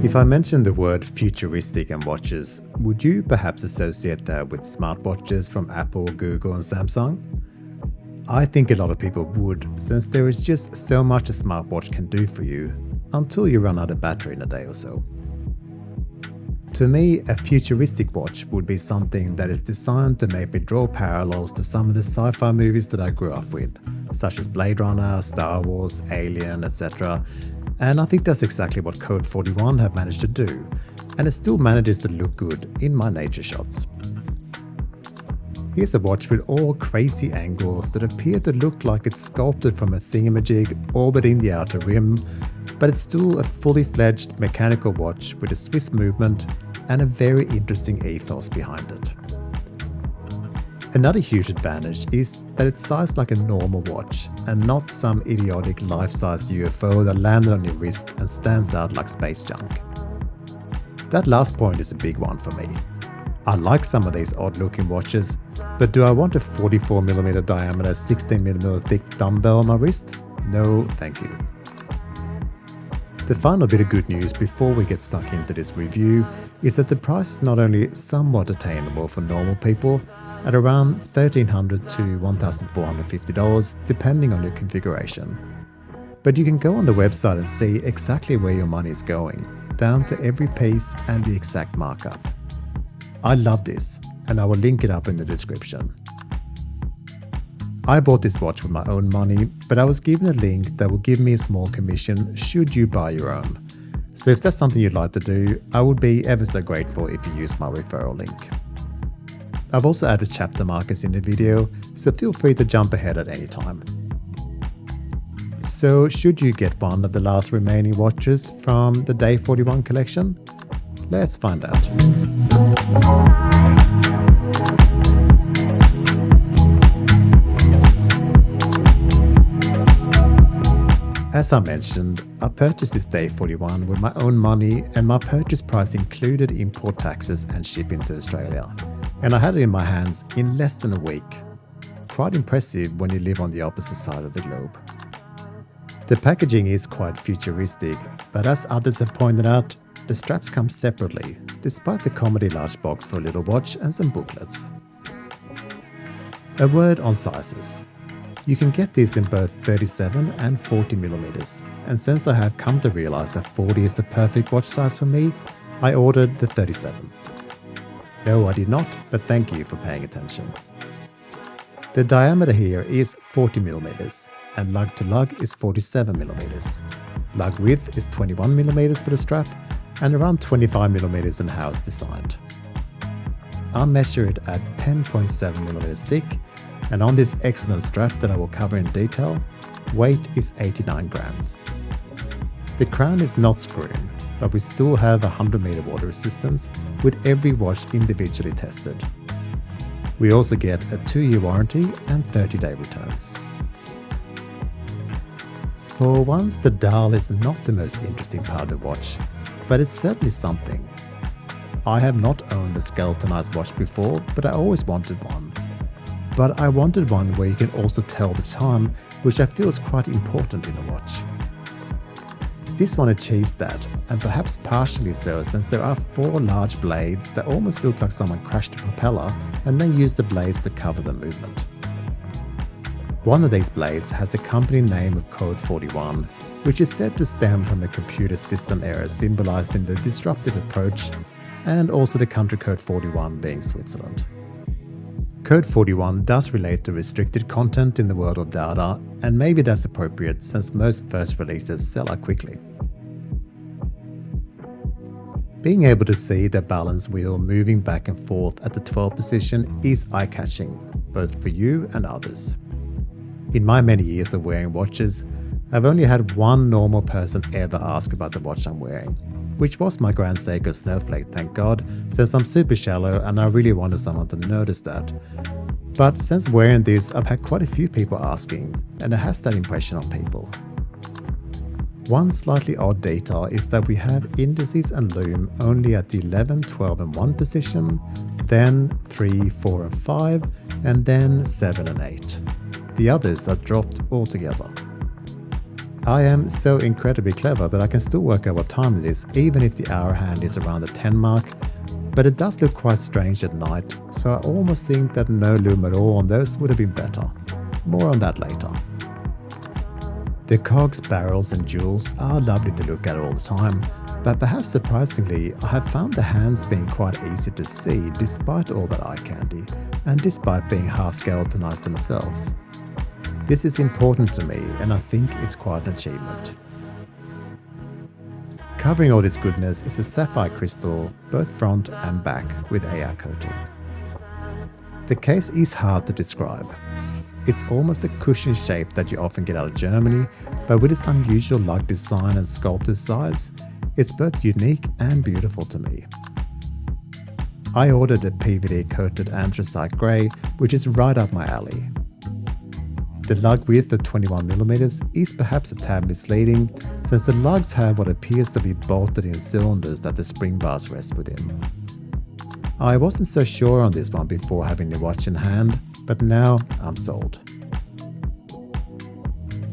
If I mention the word futuristic and watches, would you perhaps associate that with smartwatches from Apple, Google and Samsung? I think a lot of people would, since there is just so much a smartwatch can do for you, until you run out of battery in a day or so. To me, a futuristic watch would be something that is designed to maybe draw parallels to some of the sci-fi movies that I grew up with, such as Blade Runner, Star Wars, Alien, etc. And I think that's exactly what Code41 have managed to do, and it still manages to look good in my nature shots. Here's a watch with all crazy angles that appear to look like it's sculpted from a thingamajig orbiting the outer rim, but it's still a fully fledged mechanical watch with a Swiss movement and a very interesting ethos behind it. Another huge advantage is that it's sized like a normal watch and not some idiotic life-size UFO that landed on your wrist and stands out like space junk. That last point is a big one for me. I like some of these odd-looking watches, but do I want a 44mm diameter 16mm thick dumbbell on my wrist? No, thank you. The final bit of good news before we get stuck into this review is that the price is not only somewhat attainable for normal people, at around $1,300 to $1,450 depending on your configuration. But you can go on the website and see exactly where your money is going, down to every piece and the exact markup. I love this, and I will link it up in the description. I bought this watch with my own money, but I was given a link that will give me a small commission should you buy your own. So if that's something you'd like to do, I would be ever so grateful if you use my referral link. I've also added chapter markers in the video, so feel free to jump ahead at any time. So should you get one of the last remaining watches from the Day 41 collection? Let's find out. As I mentioned, I purchased this Day 41 with my own money, and my purchase price included import taxes and shipping to Australia. And I had it in my hands in less than a week. Quite impressive when you live on the opposite side of the globe. The packaging is quite futuristic, but as others have pointed out, the straps come separately, despite the comedy large box for a little watch and some booklets. A word on sizes. You can get this in both 37 and 40mm, and since I have come to realize that 40 is the perfect watch size for me, I ordered the 37. No, I did not, but thank you for paying attention. The diameter here is 40mm, and lug to lug is 47mm. Lug width is 21mm for the strap, and around 25mm in how it's designed. I measure it at 10.7mm thick, and on this excellent strap that I will cover in detail, weight is 89 grams. The crown is not screwed, but we still have 100-meter water resistance with every watch individually tested. We also get a 2-year warranty and 30-day returns. For once, the dial is not the most interesting part of the watch, but it's certainly something. I have not owned a skeletonized watch before, but I always wanted one. But I wanted one where you can also tell the time, which I feel is quite important in a watch. This one achieves that, and perhaps partially so since there are 4 large blades that almost look like someone crashed a propeller and then used the blades to cover the movement. One of these blades has the company name of Code41, which is said to stem from a computer system error symbolizing the disruptive approach, and also the country code 41 being Switzerland. Code 41 does relate to restricted content in the world of data, and maybe that's appropriate since most first releases sell out quickly. Being able to see the balance wheel moving back and forth at the 12 position is eye-catching, both for you and others. In my many years of wearing watches, I've only had one normal person ever ask about the watch I'm wearing, which was my Grand Seiko Snowflake, thank God, since I'm super shallow and I really wanted someone to notice that. But since wearing this, I've had quite a few people asking, and it has that impression on people. One slightly odd detail is that we have indices and Lume only at the 11, 12 and 1 position, then 3, 4 and 5, and then 7 and 8. The others are dropped altogether. I am so incredibly clever that I can still work out what time it is even if the hour hand is around the 10 mark, but it does look quite strange at night, so I almost think that no lume at all on those would have been better. More on that later. The cogs, barrels and jewels are lovely to look at all the time, but perhaps surprisingly I have found the hands being quite easy to see despite all that eye candy, and despite being half skeletonized themselves. This is important to me and I think it's quite an achievement. Covering all this goodness is a sapphire crystal, both front and back, with AR coating. The case is hard to describe. It's almost a cushion shape that you often get out of Germany, but with its unusual lug design and sculpted sides, it's both unique and beautiful to me. I ordered a PVD coated anthracite grey, which is right up my alley. The lug width of 21mm is perhaps a tad misleading, since the lugs have what appears to be bolted in cylinders that the spring bars rest within. I wasn't so sure on this one before having the watch in hand, but now I'm sold.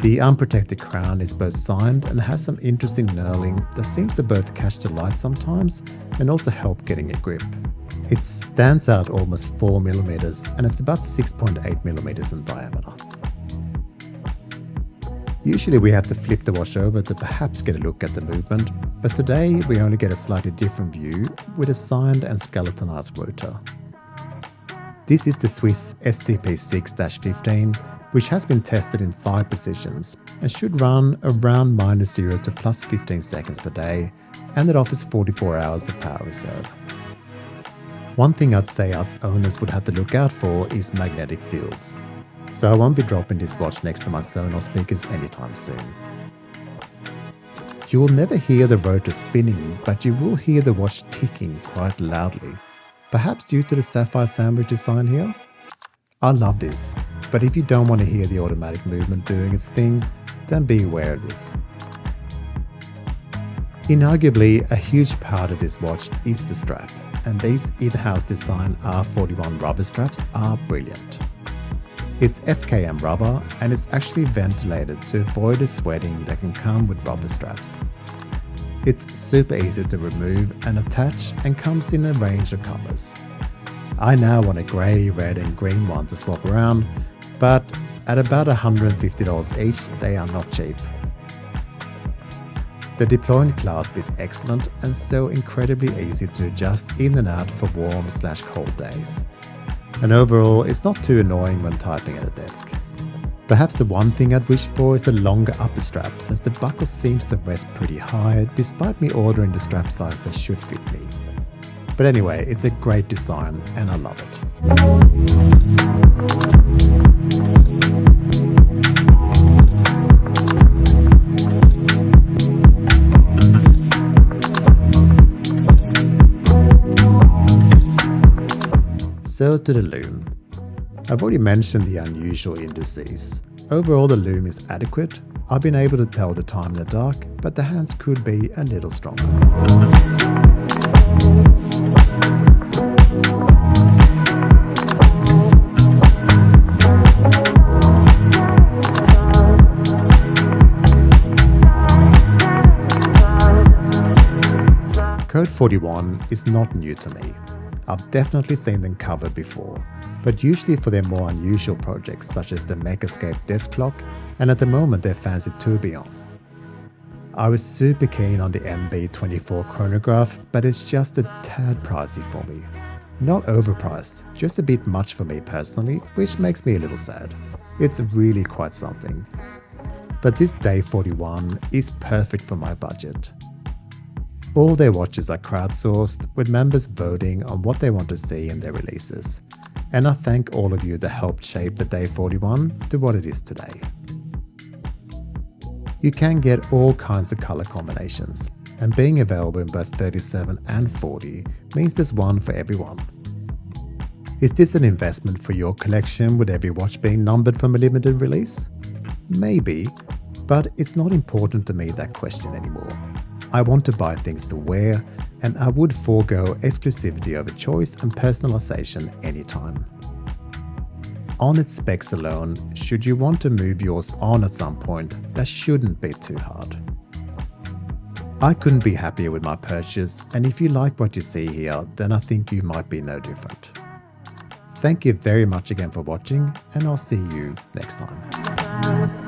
The unprotected crown is both signed and has some interesting knurling that seems to both catch the light sometimes and also help getting a grip. It stands out almost 4mm and it's about 6.8mm in diameter. Usually we have to flip the watch over to perhaps get a look at the movement, but today we only get a slightly different view with a signed and skeletonized rotor. This is the Swiss STP6-15, which has been tested in 5 positions and should run around -0 to +15 seconds per day, and it offers 44 hours of power reserve. One thing I'd say us owners would have to look out for is magnetic fields, so I won't be dropping this watch next to my Sonos speakers anytime soon. You will never hear the rotor spinning, but you will hear the watch ticking quite loudly, perhaps due to the sapphire sandwich design here. I love this, but if you don't want to hear the automatic movement doing its thing, then be aware of this. Inarguably, a huge part of this watch is the strap, and these in-house design R41 rubber straps are brilliant. It's FKM rubber and it's actually ventilated to avoid the sweating that can come with rubber straps. It's super easy to remove and attach and comes in a range of colors. I now want a grey, red and green one to swap around, but at about $150 each, they are not cheap. The deployment clasp is excellent and so incredibly easy to adjust in and out for warm/cold days. And overall, it's not too annoying when typing at a desk. Perhaps the one thing I'd wish for is a longer upper strap, since the buckle seems to rest pretty high despite me ordering the strap size that should fit me. But anyway, it's a great design and I love it. So to the Lume. I've already mentioned the unusual indices. Overall the Lume is adequate. I've been able to tell the time in the dark, but the hands could be a little stronger. Code41 is not new to me. I've definitely seen them covered before, but usually for their more unusual projects such as the Megascape desk clock and at the moment their fancy tourbillon. I was super keen on the MB24 chronograph, but it's just a tad pricey for me. Not overpriced, just a bit much for me personally, which makes me a little sad. It's really quite something. But this Day 41 is perfect for my budget. All their watches are crowdsourced, with members voting on what they want to see in their releases. And I thank all of you that helped shape the Day 41 to what it is today. You can get all kinds of color combinations, and being available in both 37 and 40 means there's one for everyone. Is this an investment for your collection with every watch being numbered from a limited release? Maybe, but it's not important to me that question anymore. I want to buy things to wear, and I would forego exclusivity over choice and personalization anytime. on its specs alone, should you want to move yours on at some point, that shouldn't be too hard. I couldn't be happier with my purchase, and if you like what you see here, then I think you might be no different. Thank you very much again for watching, and I'll see you next time.